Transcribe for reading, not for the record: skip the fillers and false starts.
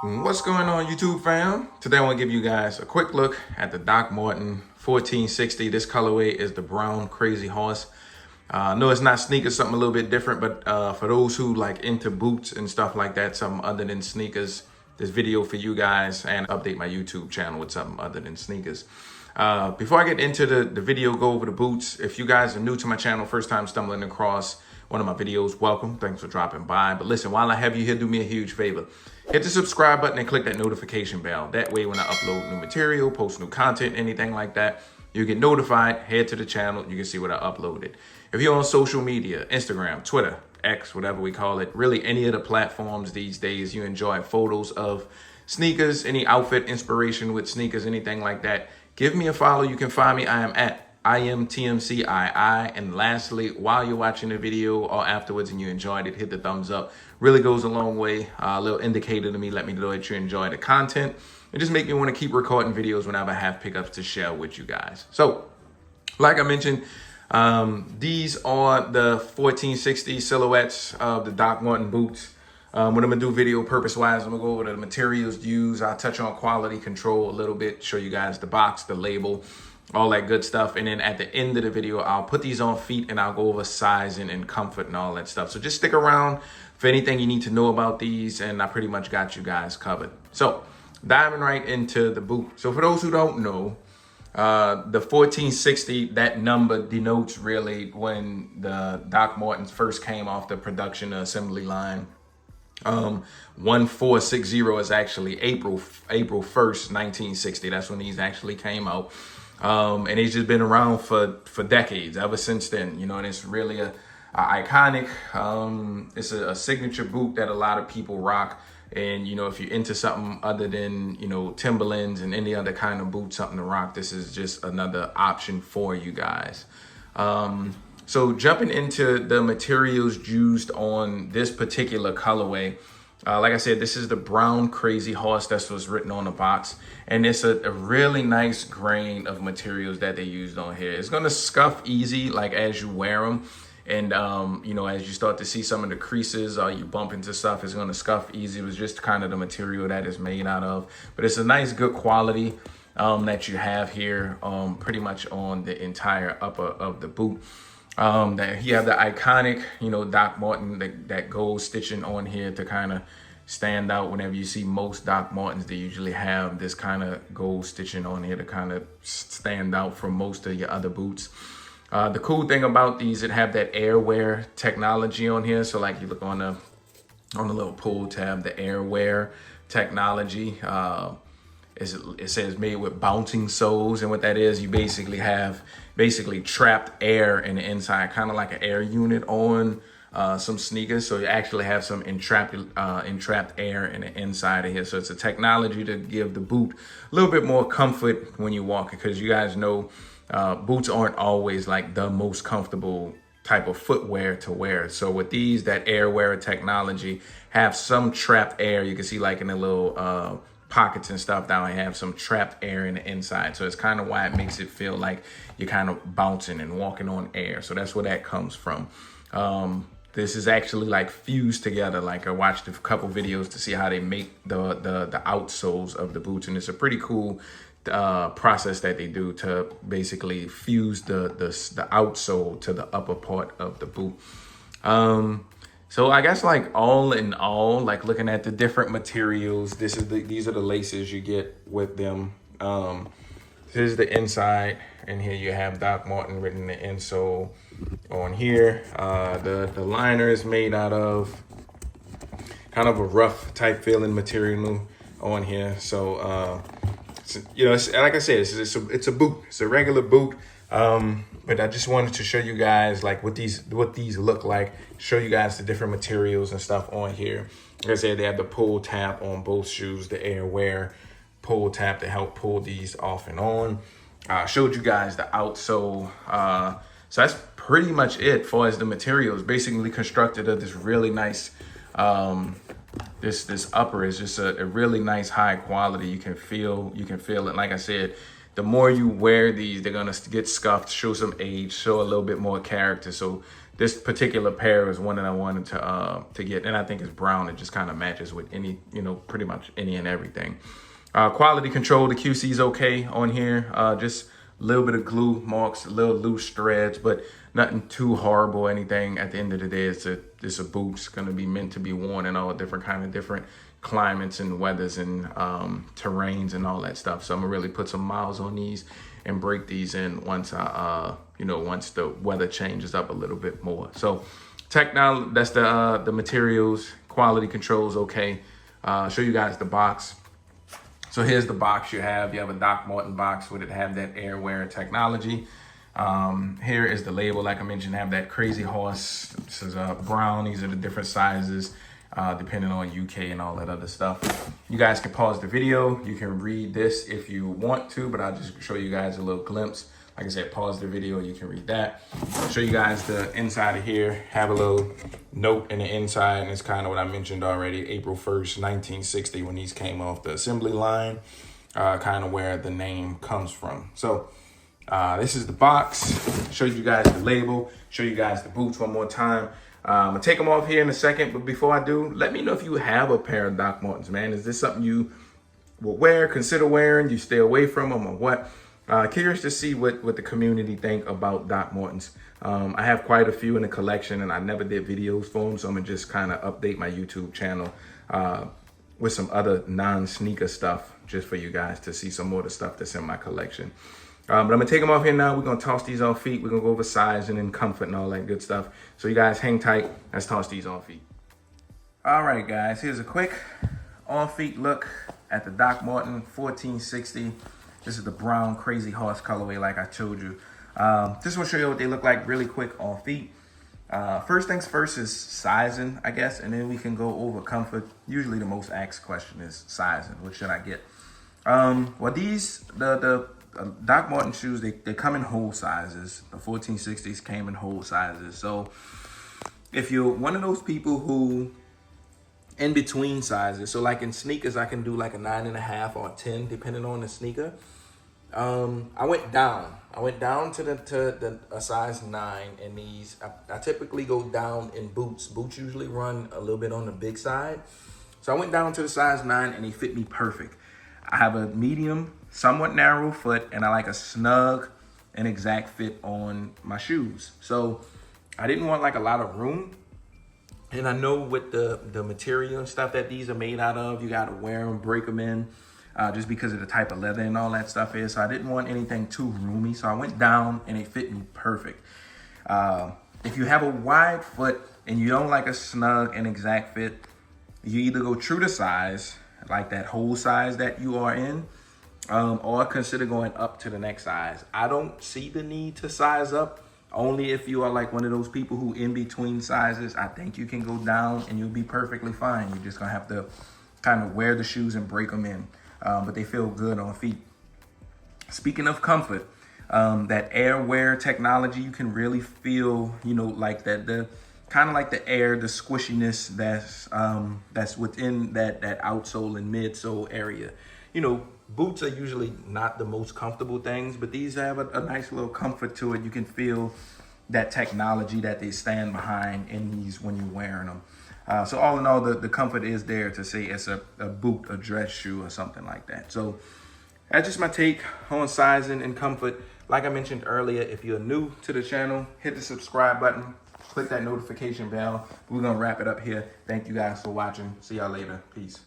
What's going on, YouTube fam? Today I want to give you guys a quick look at the Doc Marten 1460. This colorway is the brown crazy horse. No, it's not sneakers, something a little bit different, but for those who like into boots and stuff like that, something other than sneakers, this video for you guys, and update my YouTube channel with something other than sneakers. Before I get into the video, go over the boots. If you guys are new to my channel, first time stumbling across one of my videos, welcome. Thanks for dropping by. But listen, while I have you here, do me a huge favor. Hit the subscribe button and click that notification bell. That way, when I upload new material, post new content, anything like that, you get notified. Head to the channel. You can see what I uploaded. If you're on social media, Instagram, Twitter, X, whatever we call it, really any of the platforms these days, you enjoy photos of sneakers, any outfit inspiration with sneakers, anything like that, give me a follow. You can find me. I am at IMTMCII. And lastly, while you're watching the video or afterwards and you enjoyed it, hit the thumbs up. Really goes a long way. A little indicator to me, let me know that you enjoy the content. It just make me want to keep recording videos whenever I have pickups to share with you guys. So, like I mentioned, these are the 1460 silhouettes of the Doc Marten boots. What I'm gonna do video purpose-wise, I'm gonna go over the materials used. I'll touch on quality control a little bit, show you guys the box, the label, all that good stuff. And then at the end of the video, I'll put these on feet and I'll go over sizing and comfort and all that stuff. So just stick around for anything you need to know about these, and I pretty much got you guys covered. So diving right into the boot. So for those who don't know, the 1460, that number denotes really when the Doc Martens first came off the production assembly line. 1460 is actually April 1st, 1960. That's when these actually came out. And it's just been around for decades, ever since then, you know, and it's really a iconic, it's a signature boot that a lot of people rock. And, you know, if you're into something other than, you know, Timberlands and any other kind of boot, something to rock, this is just another option for you guys. So jumping into the materials used on this particular colorway, like I said, this is the brown crazy horse. That's what's written on the box. And it's a really nice grain of materials that they used on here. It's going to scuff easy, like as you wear them. And, you know, as you start to see some of the creases or you bump into stuff, it's going to scuff easy. It was just kind of the material that it's made out of. But it's a nice, good quality that you have here pretty much on the entire upper of the boot. That you have the iconic, you know, Doc Marten, that gold stitching on here to kind of stand out. Whenever you see most Doc Martens, they usually have this kind of gold stitching on here to kind of stand out from most of your other boots. The cool thing about these, it have that airwear technology on here. So like you look on the little pull tab, the airwear technology, it says made with bouncing soles, and what that is, you basically have trapped air in the inside, kind of like an air unit on some sneakers. So you actually have some entrapped air in the inside of here. So it's a technology to give the boot a little bit more comfort when you walk, because you guys know boots aren't always like the most comfortable type of footwear to wear. So with these, that airwear technology have some trapped air. You can see like in the little pockets and stuff down, I have some trapped air in the inside. So it's kind of why it makes it feel like you're kind of bouncing and walking on air. So that's where that comes from. This is actually like fused together. Like I watched a couple videos to see how they make the outsoles of the boots, and it's a pretty cool process that they do to basically fuse the outsole to the upper part of the boot. So I guess like all in all, like looking at the different materials, these are the laces you get with them. This is the inside, and here you have Doc Marten written in the insole on here. The liner is made out of kind of a rough type feeling material on here. So you know, like I said, it's a boot. It's a regular boot. But I just wanted to show you guys like what these look like, show you guys the different materials and stuff on here. Like I said, they have the pull tab on both shoes, the airwear pull tab to help pull these off and on. Showed you guys the outsole. So that's pretty much it for as the materials. Basically constructed of this really nice, this upper is just a really nice high quality. You can feel it. Like I said, the more you wear these, they're gonna get scuffed, show some age, show a little bit more character. So this particular pair is one that I wanted to get, and I think it's brown. It just kind of matches with any, pretty much any and everything. Quality control, the QC is okay on here. Just a little bit of glue marks, a little loose threads, but nothing too horrible or anything. At the end of the day, it's a boot. It's going to be meant to be worn in all different climates and weathers and terrains and all that stuff. So I'm gonna really put some miles on these and break these in once once the weather changes up a little bit more. So technology, that's the materials. Quality controls okay. Show you guys the box. So here's the box you have. You have a Doc Marten box with it have that airwear technology. Here is the label. Like I mentioned, have that crazy horse. This is brown. These are the different sizes, depending on UK and all that other stuff. You guys can pause the video. You can read this if you want to, but I'll just show you guys a little glimpse. Like I said, pause the video, you can read that. I'll show you guys the inside of here. Have a little note in the inside, and it's kind of what I mentioned already, April 1st, 1960, when these came off the assembly line, kind of where the name comes from. So this is the box. Show you guys the label, show you guys the boots one more time. I'm gonna take them off here in a second, but before I do, let me know if you have a pair of Doc Martens, man. Is this something you will wear, consider wearing? Do you stay away from them or what? Curious to see what the community think about Doc Martens. I have quite a few in the collection, and I never did videos for them, so I'm gonna just kind of update my YouTube channel with some other non-sneaker stuff, just for you guys to see some more of the stuff that's in my collection. But I'm gonna take them off here now. We're gonna toss these off feet. We're gonna go over size and then comfort and all that good stuff. So you guys hang tight. Let's toss these on feet. All right, guys, here's a quick on feet look at the Doc Marten 1460. This is the brown crazy horse colorway, like I told you. Just want to show you what they look like really quick on feet. First things first is sizing, I guess, and then we can go over comfort. Usually the most asked question is sizing. What should I get? Well, these, the Doc Marten shoes, they come in whole sizes. The 1460s came in whole sizes. So if you're one of those people who in between sizes, so like in sneakers, I can do like a 9.5 or 10, depending on the sneaker. I went down to a size 9 in these. I typically go down in boots. Boots usually run a little bit on the big side. So I went down to the size 9 and they fit me perfect. I have a medium, somewhat narrow foot, and I like a snug and exact fit on my shoes. So I didn't want like a lot of room. And I know with the material and stuff that these are made out of, you got to wear them, break them in, just because of the type of leather and all that stuff is. So I didn't want anything too roomy. So I went down and it fit me perfect. If you have a wide foot and you don't like a snug and exact fit, you either go true to size, like that whole size that you are in, or consider going up to the next size. I don't see the need to size up. Only if you are like one of those people who in between sizes. I think you can go down and you'll be perfectly fine. You're just gonna have to kind of wear the shoes and break them in. But they feel good on feet. Speaking of comfort, that airwear technology, you can really feel, like that, the kind of like the air, the squishiness that's within that outsole and midsole area. Boots are usually not the most comfortable things, but these have a nice little comfort to it. You can feel that technology that they stand behind in these when you're wearing them. So all in all, the comfort is there to say it's a boot, a dress shoe, or something like that. So that's just my take on sizing and comfort. Like I mentioned earlier, if you're new to the channel, hit the subscribe button, click that notification bell. We're going to wrap it up here. Thank you guys for watching. See y'all later. Peace.